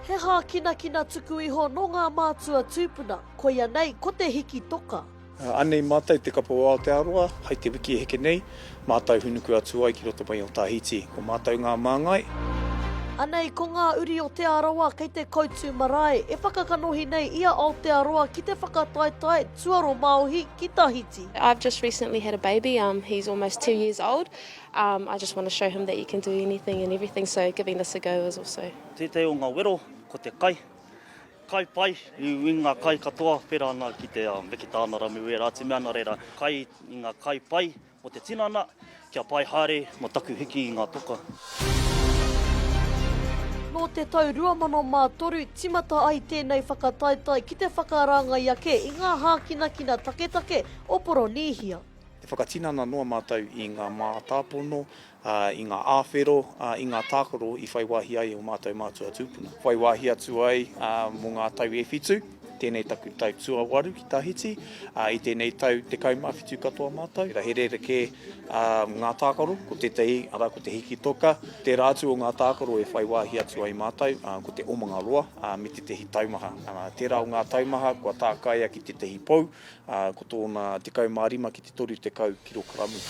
He hā kina tuku iho no ngā mātua tūpuna, koia nei ko te hiki toka. Anei mātai te kapo o Aotearoa, hei te wiki heke nei, mātai hunuku atu ai ki roto mai o Tahiti, ko mātai ngā māngai. Anei ko ngā uri o Tū'aro kei te koutu marae, e whakakanohi nei ia Aotearoa ki te whakataetai Tū'aro Mā'ohi ki Tahiti. I've just recently had a baby, he's almost 2 years old. I just want to show him that you can do anything and everything, so giving this a go is also. Tētei o ngā wero, ko te kai. Kai pai, i ngā kai katoa, pera ana ki te weki tāna rami wera, te mea reira. Kai i ngā kai pai o te tinana, kia pai haere mo taku hiki i ngā toka. No te tau 2003, timata ai tēnei whakataetai ki te whakaranga i ake i ngā hākinakina take oporo nihia. Te whakatinana noa mātou i ngā mātāpono, i ngā āwhero, i ngā tākaro i whaiwahi ai o mātou mātua tūpuna. Whaiwahi atu ai mō ngā tau e whitu, tēnei taku tau Tū'aro ki Tahiti, i tēnei tau te kaumawhitu katoa mātou. He rereke ngā tākaro, ko te tehi, ara ko te hiki toka. Te rātu o ngā tākaro e whaiwahi atu ai mātou, ko te omanga roa, me te tehi taumaha. Tērā o ngā taumaha, kua tākaia ki te tehi pou, ko tōna te kaumārima ki te toru te kau kirokaramu.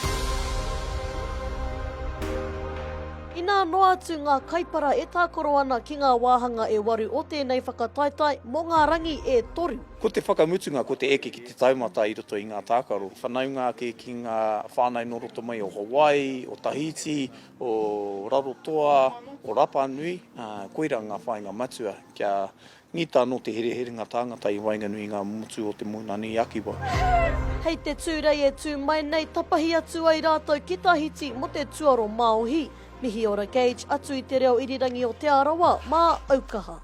Ina noa atu ngā kaipara e tākoro ana ki ngā wāhanga e waru o tēnei whakataetai mō ngā rangi e toru. Ko te whakamutunga, ko te eke ki te taumata i roto i ngā tākaro. Whanaunga ke ki ngā whānau no roto mai o Hawaii, o Tahiti, o Rotorua, o Rapa Nui, koira ngā whainga matua kia ngita no te hereherenga tāngata i wainganui ngā motu o te moenani akiwa. Hei te tūrei e tū mai nei tapahi atu ai rātou ki Tahiti mo te Tū'aro Mā'ohi. Mihiora Gage atu i te reo irirangi o Aotearoa, mā Aukaha.